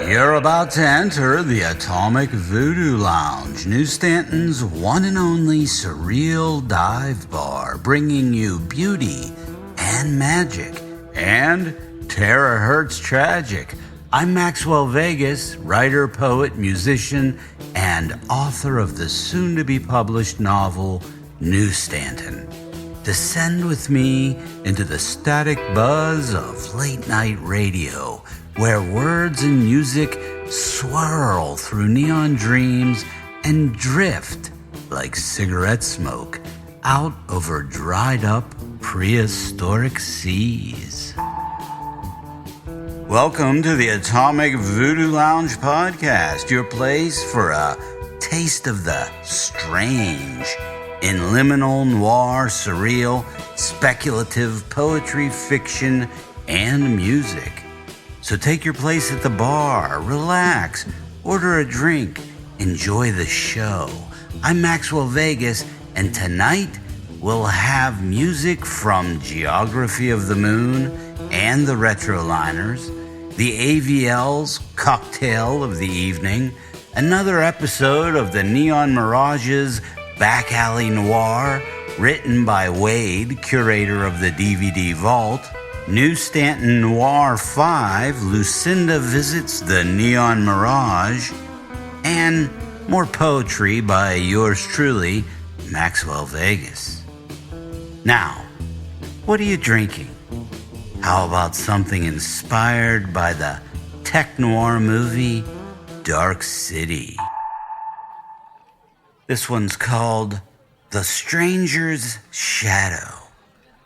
You're about to enter the Atomic Voodoo Lounge, New Stanton's one and only surreal dive bar, bringing you beauty and magic and terahertz tragic. I'm Maxwell Vegas, writer, poet, musician, and author of the soon-to-be-published novel, New Stanton. Descend with me into the static buzz of late-night radio, where words and music swirl through neon dreams and drift like cigarette smoke out over dried-up prehistoric seas. Welcome to the Atomic Voodoo Lounge Podcast, your place for a taste of the strange in liminal, noir, surreal, speculative poetry, fiction, and music. So take your place at the bar, relax, order a drink, enjoy the show. I'm Maxwell Vegas, and tonight we'll have music from Geography of the Moon and the Retroliners, the AVL's Cocktail of the Evening, another episode of the Neon Mirage's Back Alley Noir, written by Wade, curator of the DVD Vault, New Stanton Noir 5, Lucinda Visits the Neon Mirage, and more poetry by yours truly, Maxwell Vegas. Now, what are you drinking? How about something inspired by the tech noir movie Dark City? This one's called The Stranger's Shadow,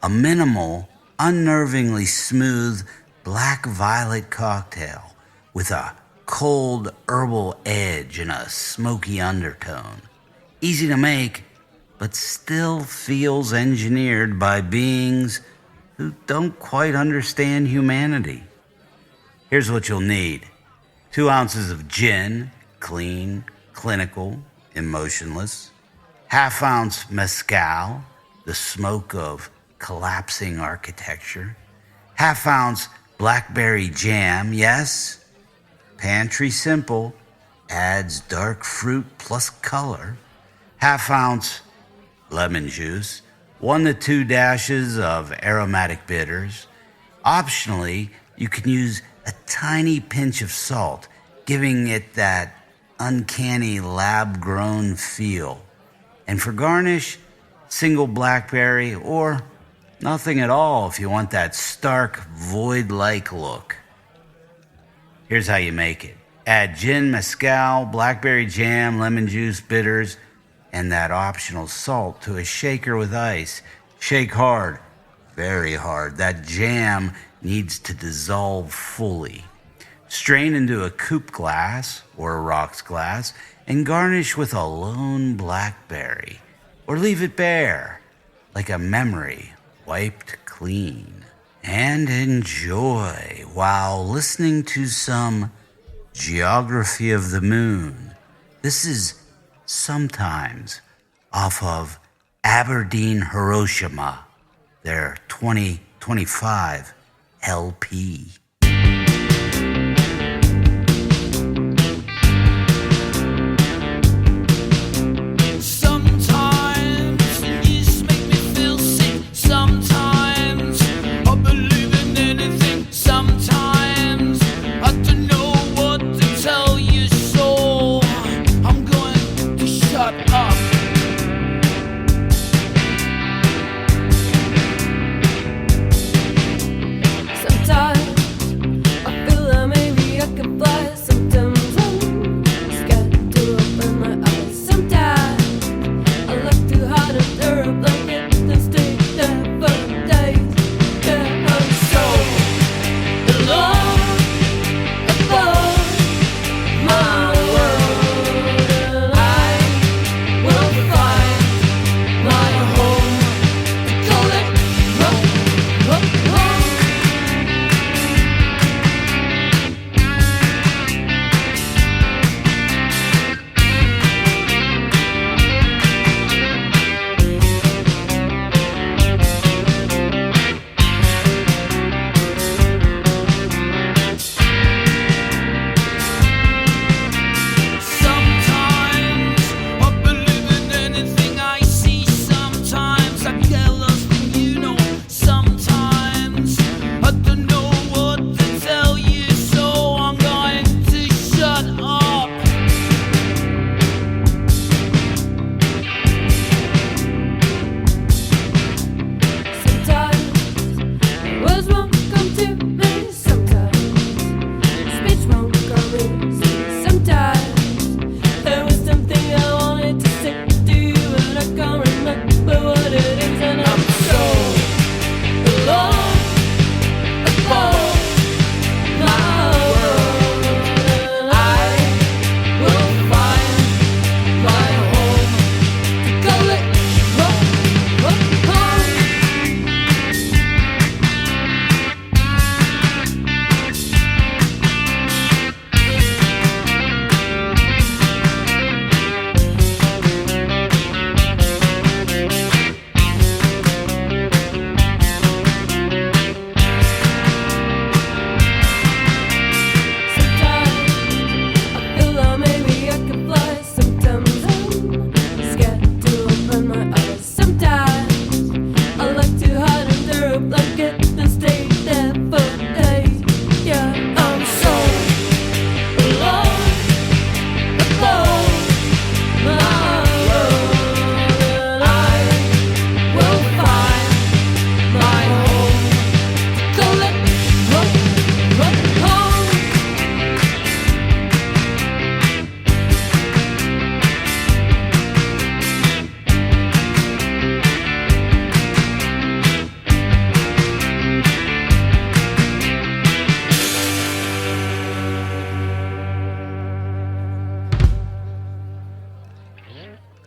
a minimal, unnervingly smooth black-violet cocktail with a cold herbal edge and a smoky undertone. Easy to make, but still feels engineered by beings who don't quite understand humanity. Here's what you'll need. 2 ounces of gin, clean, clinical, emotionless. 1/2 ounce mezcal, the smoke of collapsing architecture. 1/2 ounce blackberry jam, yes, pantry simple, adds dark fruit plus color. 1/2 ounce lemon juice, 1 to 2 dashes of aromatic bitters. Optionally, you can use a tiny pinch of salt, giving it that uncanny lab-grown feel. And for garnish, single blackberry or nothing at all if you want that stark, void-like look. Here's how you make it. Add gin, mezcal, blackberry jam, lemon juice, bitters, and that optional salt to a shaker with ice. Shake hard, very hard. That jam needs to dissolve fully. Strain into a coupe glass or a rocks glass and garnish with a lone blackberry. Or leave it bare, like a memory wiped clean. And enjoy while listening to some Geography of the Moon. This is Sometimes off of Aberdeen Hiroshima, their 2025 LP. Sometimes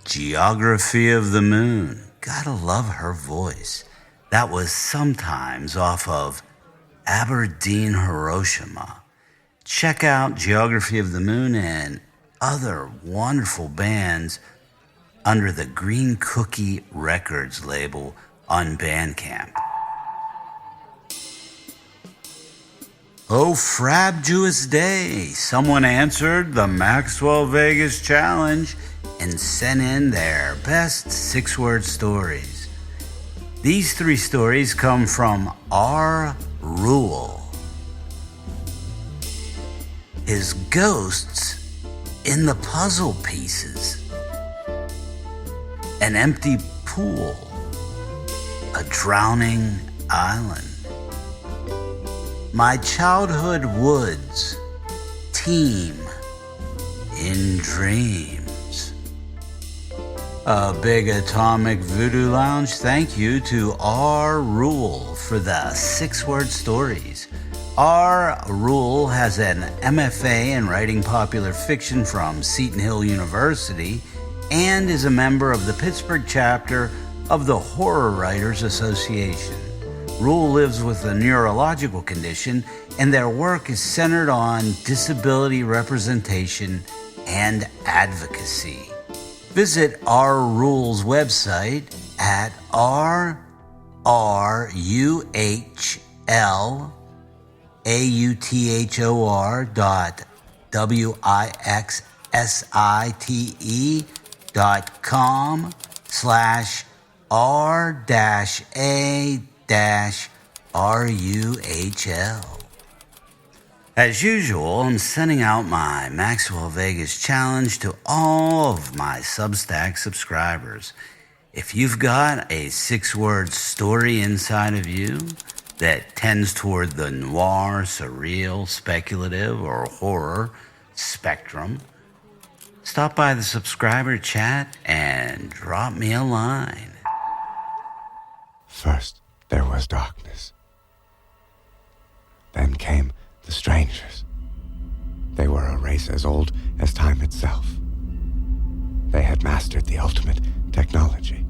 Geography of the Moon. Gotta love her voice. That was sometimes off of Aberdeen, Hiroshima. Check out Geography of the Moon and other wonderful bands under the Green Cookie Records label on Bandcamp. Oh, frabjous day. Someone answered the Maxwell Vegas Challenge and sent in their best 6-word stories. These 3 stories come from R. Rule. His ghosts in the puzzle pieces. An empty pool. A drowning island. My childhood woods. Team in dreams. A big Atomic Voodoo Lounge thank you to R. Rule for the 6-word stories. R. Rule has an MFA in writing popular fiction from Seton Hill University and is a member of the Pittsburgh chapter of the Horror Writers Association. Rule lives with a neurological condition, and their work is centered on disability representation and advocacy. Visit R. Rule's website at rulwixelt.wixsite.com/r-a-ruhl. As usual, I'm sending out my Maxwell Vegas Challenge to all of my Substack subscribers. If you've got a 6-word story inside of you that tends toward the noir, surreal, speculative, or horror spectrum, stop by the subscriber chat and drop me a line. First, there was darkness. Then came the strangers. They were a race as old as time itself. They had mastered the ultimate technology,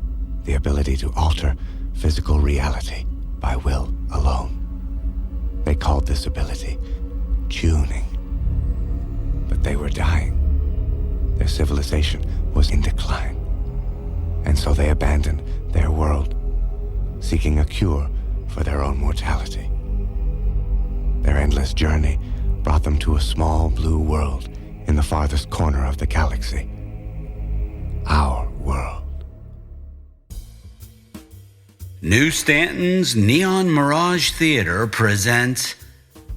the ability to alter physical reality by will alone. They called this ability tuning. But they were dying. Their civilization was in decline. And so they abandoned their world, seeking a cure for their own mortality. Their endless journey brought them to a small blue world in the farthest corner of the galaxy. Our world. New Stanton's Neon Mirage Theater presents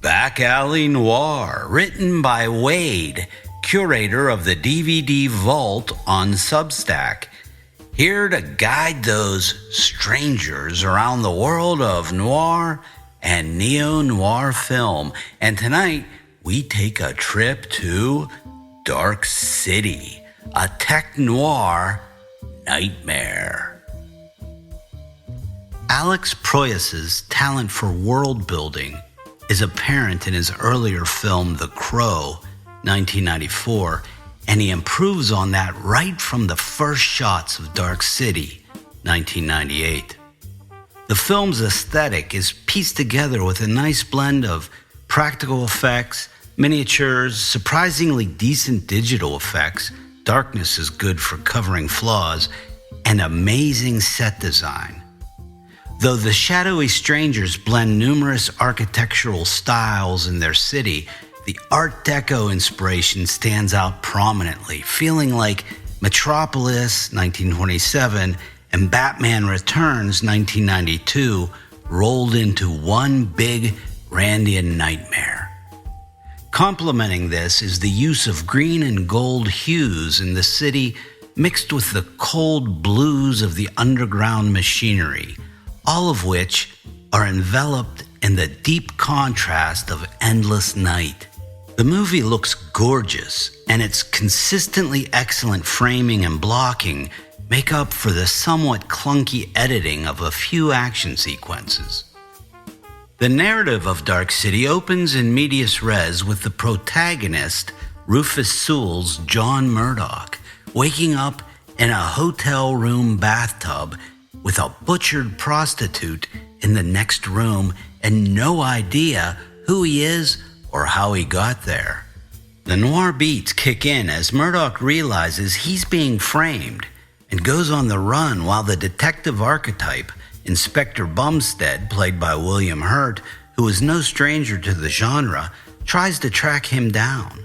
Back Alley Noir, written by Wade, curator of the DVD Vault on Substack. Here to guide those strangers around the world of noir and neo-noir film. And tonight, we take a trip to Dark City, a tech-noir nightmare. Alex Proyas's talent for world building is apparent in his earlier film The Crow, 1994, and he improves on that right from the first shots of Dark City, 1998. The film's aesthetic is pieced together with a nice blend of practical effects, miniatures, surprisingly decent digital effects, darkness is good for covering flaws, and amazing set design. Though the shadowy strangers blend numerous architectural styles in their city, the Art Deco inspiration stands out prominently, feeling like Metropolis, 1927, and Batman Returns, 1992, rolled into one big Randian nightmare. Complementing this is the use of green and gold hues in the city, mixed with the cold blues of the underground machinery, all of which are enveloped in the deep contrast of endless night. The movie looks gorgeous, and its consistently excellent framing and blocking make up for the somewhat clunky editing of a few action sequences. The narrative of Dark City opens in medias res with the protagonist, Rufus Sewell's John Murdoch, waking up in a hotel room bathtub with a butchered prostitute in the next room and no idea who he is or how he got there. The noir beats kick in as Murdoch realizes he's being framed and goes on the run while the detective archetype, Inspector Bumstead, played by William Hurt, who is no stranger to the genre, tries to track him down.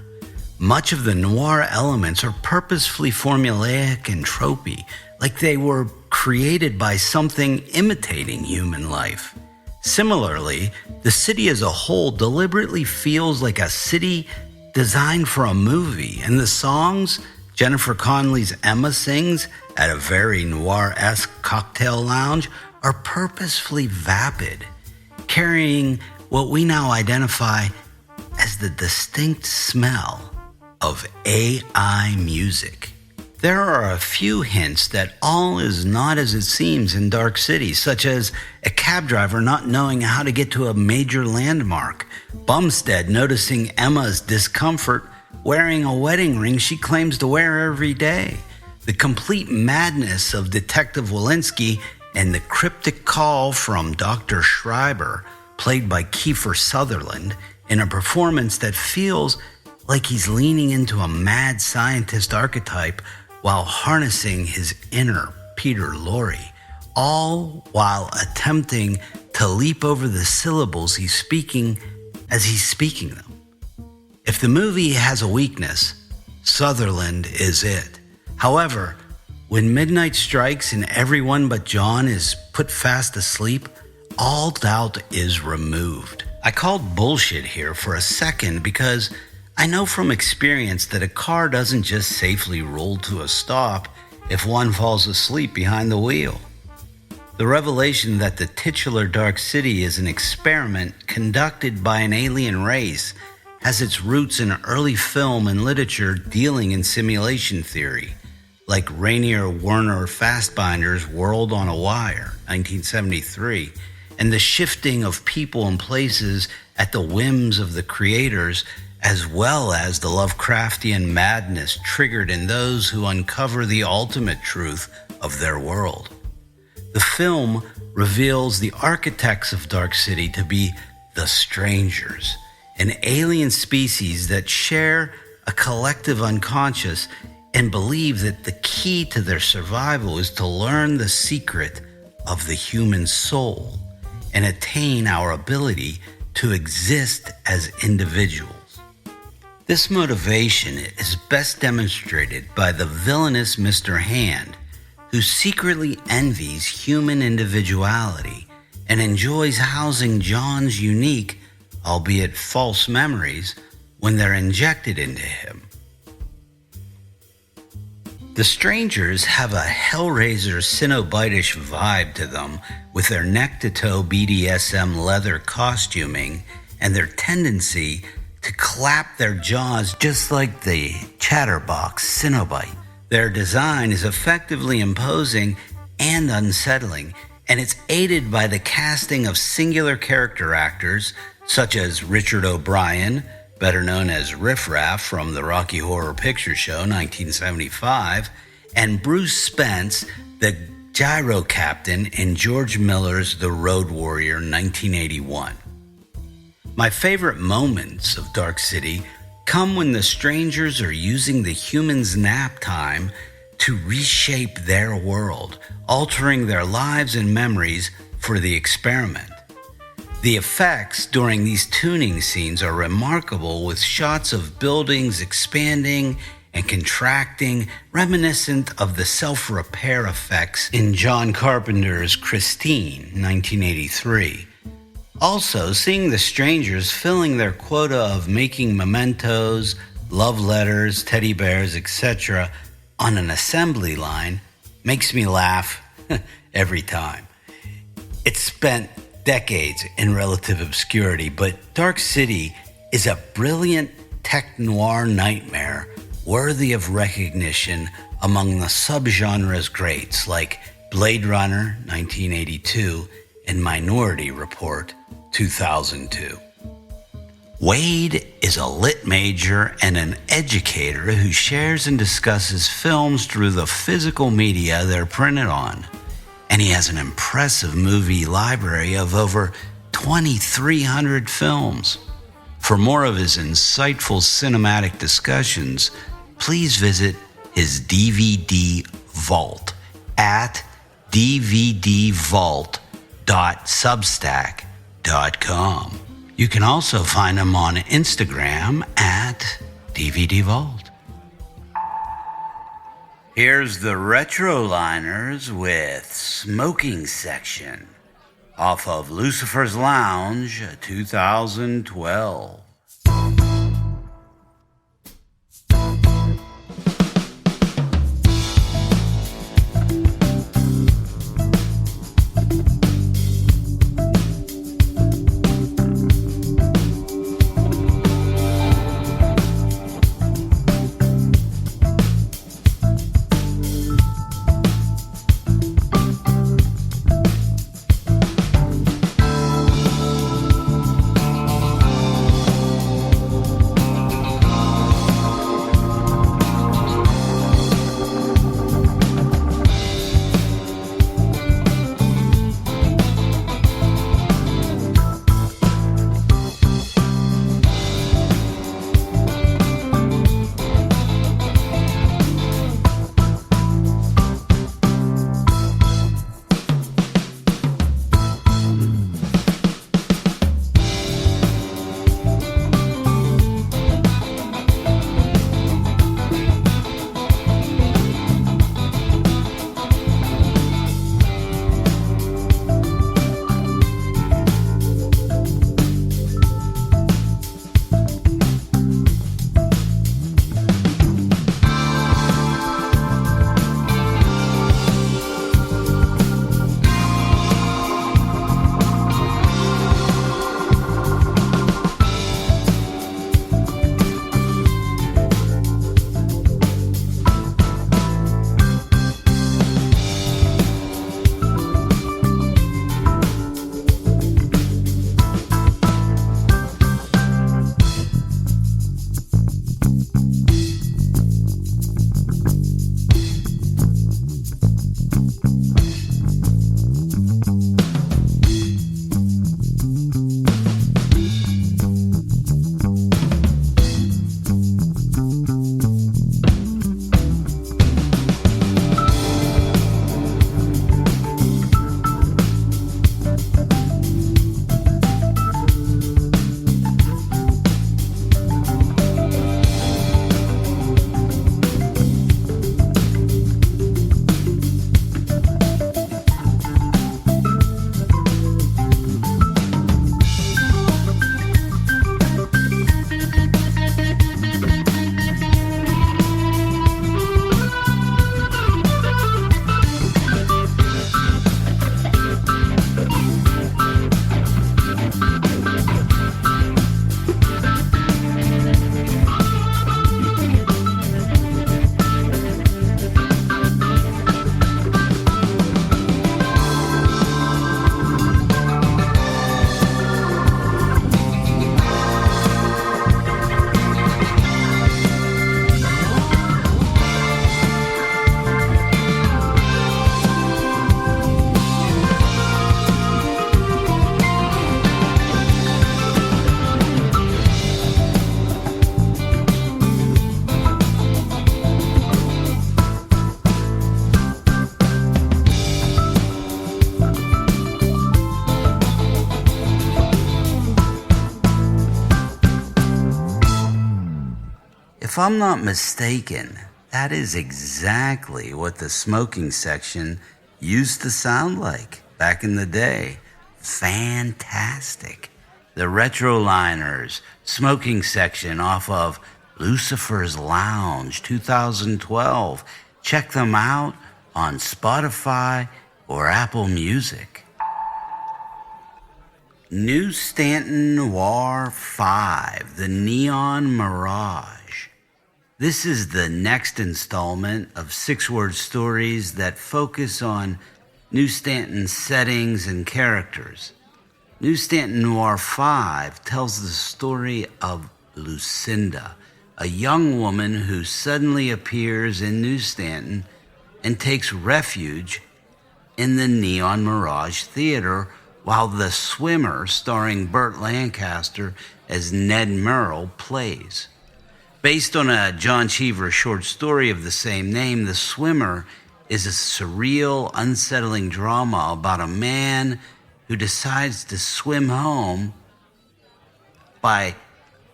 Much of the noir elements are purposefully formulaic and tropey, like they were created by something imitating human life. Similarly, the city as a whole deliberately feels like a city designed for a movie, and the songs Jennifer Connelly's Emma sings at a very noir-esque cocktail lounge are purposefully vapid, carrying what we now identify as the distinct smell of AI music. There are a few hints that all is not as it seems in Dark City, such as a cab driver not knowing how to get to a major landmark, Bumstead noticing Emma's discomfort wearing a wedding ring she claims to wear every day, the complete madness of Detective Walensky, and the cryptic call from Dr. Schreiber, played by Kiefer Sutherland, in a performance that feels like he's leaning into a mad scientist archetype while harnessing his inner Peter Lorre, all while attempting to leap over the syllables he's speaking as he's speaking them. If the movie has a weakness, Sutherland is it. However, when midnight strikes and everyone but John is put fast asleep, all doubt is removed. I called bullshit here for a second because I know from experience that a car doesn't just safely roll to a stop if one falls asleep behind the wheel. The revelation that the titular Dark City is an experiment conducted by an alien race has its roots in early film and literature dealing in simulation theory, like Rainier Werner Fassbinder's World on a Wire, 1973, and the shifting of people and places at the whims of the creators, as well as the Lovecraftian madness triggered in those who uncover the ultimate truth of their world. The film reveals the architects of Dark City to be the Strangers, an alien species that share a collective unconscious and believe that the key to their survival is to learn the secret of the human soul and attain our ability to exist as individuals. This motivation is best demonstrated by the villainous Mr. Hand, who secretly envies human individuality and enjoys housing John's unique, albeit false memories when they're injected into him. The Strangers have a Hellraiser Cenobitish vibe to them with their neck-to-toe BDSM leather costuming and their tendency to clap their jaws just like the chatterbox Cenobite. Their design is effectively imposing and unsettling, and it's aided by the casting of singular character actors such as Richard O'Brien, better known as Riff Raff from the Rocky Horror Picture Show 1975, and Bruce Spence, the gyro captain in George Miller's The Road Warrior 1981. My favorite moments of Dark City come when the Strangers are using the humans' nap time to reshape their world, altering their lives and memories for the experiment. The effects during these tuning scenes are remarkable, with shots of buildings expanding and contracting, reminiscent of the self-repair effects in John Carpenter's Christine, 1983. Also, seeing the Strangers filling their quota of making mementos, love letters, teddy bears, etc. on an assembly line makes me laugh every time. It's spent decades in relative obscurity, but Dark City is a brilliant tech noir nightmare worthy of recognition among the subgenre's greats like Blade Runner 1982 and Minority Report 2002. Wade is a lit major and an educator who shares and discusses films through the physical media they're printed on. And he has an impressive movie library of over 2,300 films. For more of his insightful cinematic discussions, please visit his DVD vault at dvdvault.substack.com. You can also find him on Instagram at dvdvault. Here's the Retroliners with Smoking Section off of Lucifer's Lounge 2012. If I'm not mistaken, that is exactly what the smoking section used to sound like back in the day. Fantastic. The Retroliners smoking section off of Lucifer's Lounge 2012. Check them out on Spotify or Apple Music. New Stanton Noir 5, The Neon Mirage. This is the next installment of 6-word stories that focus on New Stanton's settings and characters. New Stanton Noir 5 tells the story of Lucinda, a young woman who suddenly appears in New Stanton and takes refuge in the Neon Mirage Theater while The Swimmer, starring Burt Lancaster as Ned Merrill, plays. Based on a John Cheever short story of the same name, The Swimmer is a surreal, unsettling drama about a man who decides to swim home by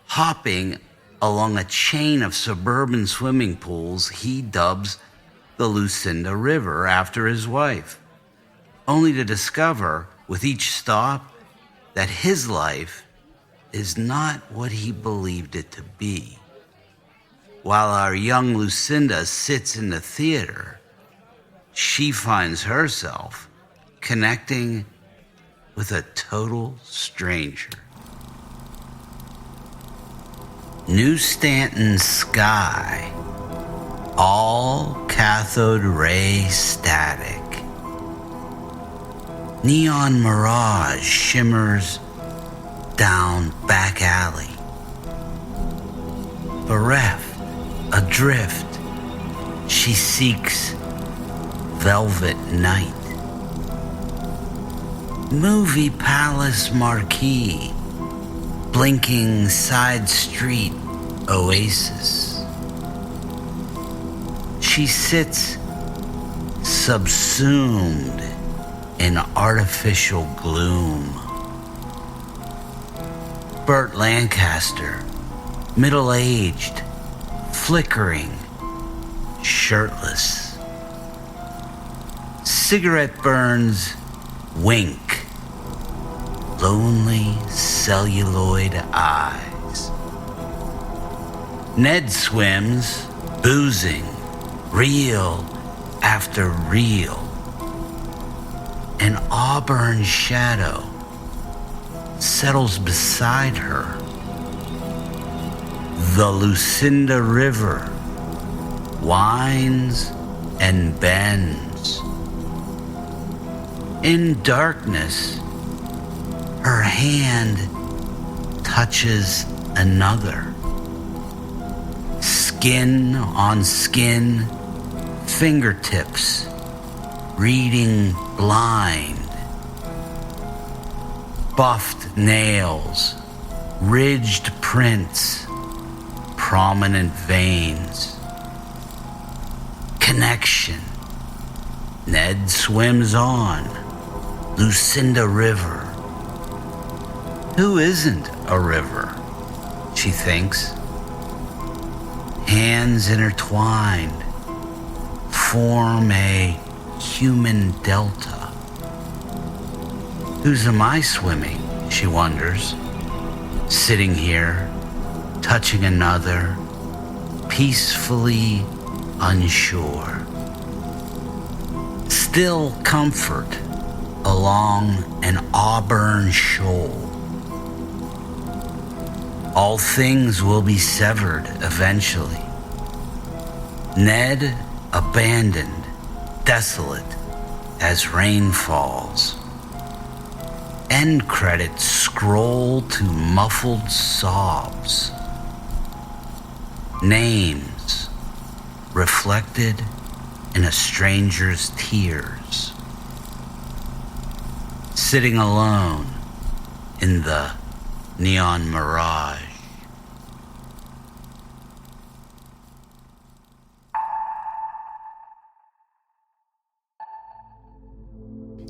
hopping along a chain of suburban swimming pools he dubs the Lucinda River after his wife, only to discover with each stop that his life is not what he believed it to be. While our young Lucinda sits in the theater, she finds herself connecting with a total stranger. New Stanton sky, all cathode ray static. Neon mirage shimmers down back alley. Bereft, adrift, she seeks velvet night. Movie palace marquee, blinking side street oasis. She sits subsumed in artificial gloom. Burt Lancaster, middle-aged, flickering, shirtless. Cigarette burns wink, lonely celluloid eyes. Ned swims, boozing, reel after reel. An auburn shadow settles beside her. The Lucinda River winds and bends. In darkness, her hand touches another. Skin on skin, fingertips reading blind. Buffed nails, ridged prints, prominent veins. Connection. Ned swims on. Lucinda River. Who isn't a river? She thinks. Hands intertwined form a human delta. Whose am I swimming? She wonders. Sitting here, touching another, peacefully unsure. Still comfort along an auburn shoal. All things will be severed eventually. Ned abandoned, desolate as rain falls. End credits scroll to muffled sobs. Names reflected in a stranger's tears. Sitting alone in the neon mirage.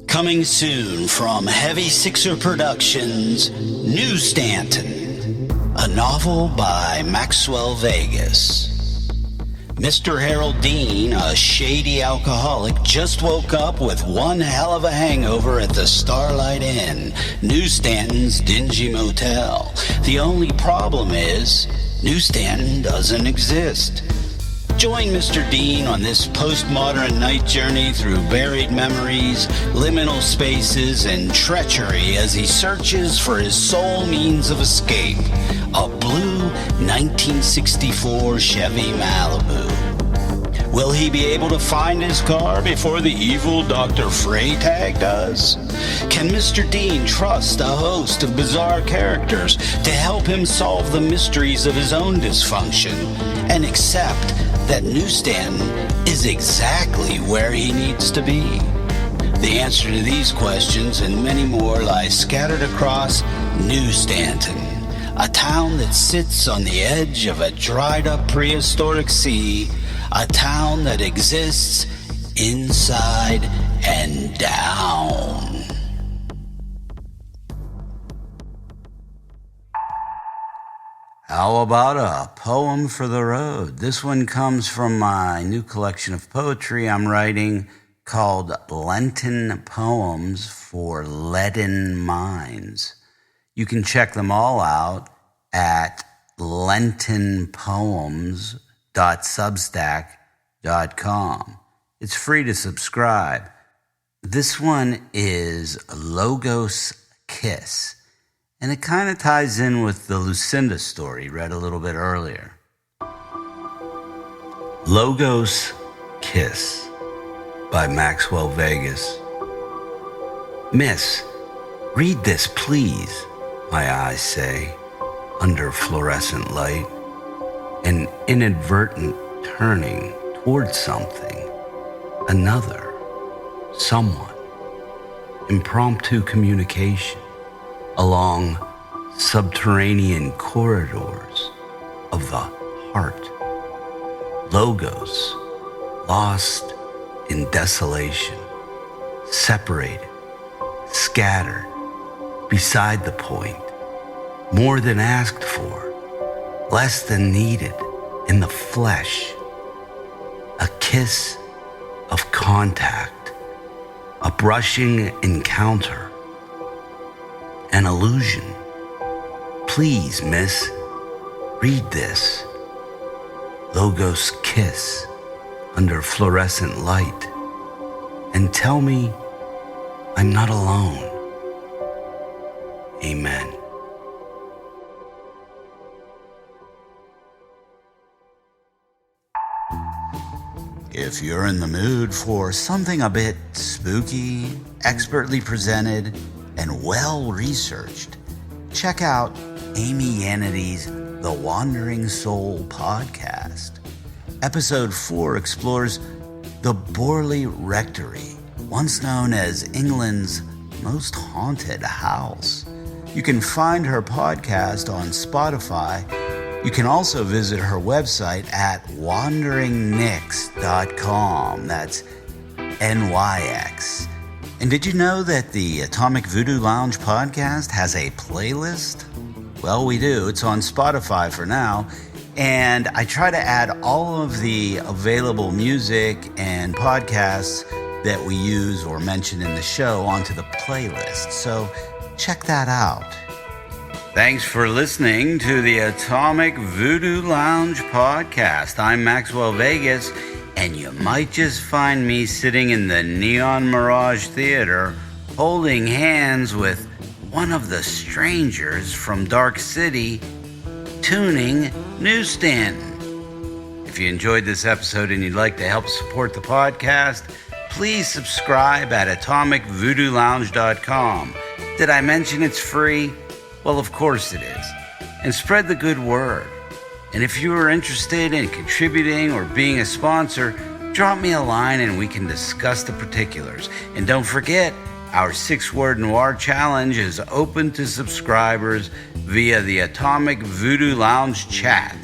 Coming soon from Heavy Sixer Productions, New Stanton, a novel by Maxwell Vegas. Mr. Harold Dean, a shady alcoholic, just woke up with one hell of a hangover at the Starlight Inn, New Stanton's dingy motel. The only problem is, New Stanton doesn't exist. Join Mr. Dean on this postmodern night journey through buried memories, liminal spaces, and treachery as he searches for his sole means of escape, a blue 1964 Chevy Malibu. Will he be able to find his car before the evil Dr. Freytag does? Can Mr. Dean trust a host of bizarre characters to help him solve the mysteries of his own dysfunction and accept that New Stanton is exactly where he needs to be? The answer to these questions and many more lies scattered across New Stanton, a town that sits on the edge of a dried-up prehistoric sea, a town that exists inside and down. How about a poem for the road? This one comes from my new collection of poetry I'm writing called Lenten Poems for Leaden Minds. You can check them all out at lentonpoems.substack.com. It's free to subscribe. This one is Logos Kiss, and it kind of ties in with the Lucinda story read a little bit earlier. Logos Kiss by Maxwell Vegas. Miss, read this, please, my eyes say, under fluorescent light, an inadvertent turning towards something, another, someone, impromptu communication along subterranean corridors of the heart. Logos, lost in desolation, separated, scattered, beside the point, more than asked for, less than needed in the flesh, a kiss of contact, a brushing encounter, an illusion. Please, miss, read this. Logos Kiss under fluorescent light, and tell me I'm not alone. Amen. If you're in the mood for something a bit spooky, expertly presented, and well-researched, check out Amy Yannity's The Wandering Soul podcast. Episode 4 explores the Borley Rectory, once known as England's most haunted house. You can find her podcast on Spotify. You can also visit her website at wanderingnyx.com. That's NYX. And did you know that the Atomic Voodoo Lounge podcast has a playlist? Well, we do. It's on Spotify for now. And I try to add all of the available music and podcasts that we use or mention in the show onto the playlist. So check that out. Thanks for listening to the Atomic Voodoo Lounge podcast. I'm Maxwell Vegas, and you might just find me sitting in the Neon Mirage Theater holding hands with one of the strangers from Dark City, tuning New Stanton. If you enjoyed this episode and you'd like to help support the podcast, please subscribe at atomicvoodoolounge.com. Did I mention it's free? Well, of course it is. And spread the good word. And if you are interested in contributing or being a sponsor, drop me a line and we can discuss the particulars. And don't forget, our 6-word noir challenge is open to subscribers via the Atomic Voodoo Lounge chat.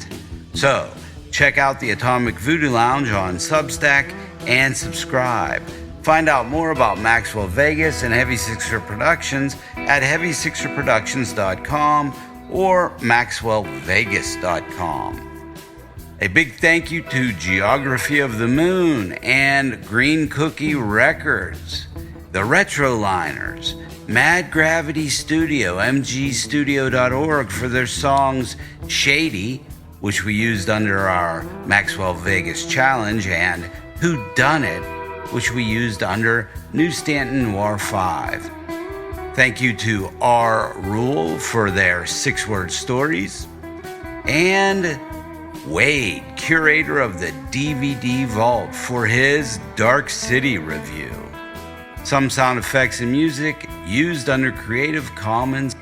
So, check out the Atomic Voodoo Lounge on Substack and subscribe. Find out more about Maxwell Vegas and Heavy Sixer Productions at heavysixerproductions.com or maxwellvegas.com. A big thank you to Geography of the Moon and Green Cookie Records, the Retroliners, Mad Gravity Studio, mgstudio.org for their songs Shady, which we used under our Maxwell Vegas Challenge, and Who Done It, which we used under New Stanton Noir 5. Thank you to R. Rule for their 6-word stories, and Wade curator of the DVD Vault, for his Dark City review. Some sound effects and music used under Creative Commons.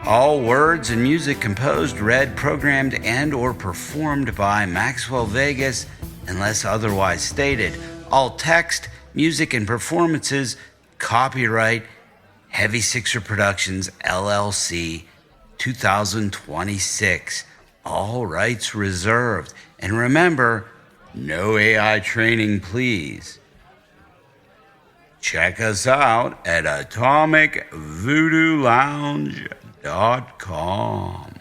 All words and music composed, read, programmed, and or performed by Maxwell Vegas unless otherwise stated. All text, music, and performances copyright Heavy Sixer Productions, LLC, 2026. All rights reserved. And remember, no AI training, please. Check us out at AtomicVoodooLounge.com.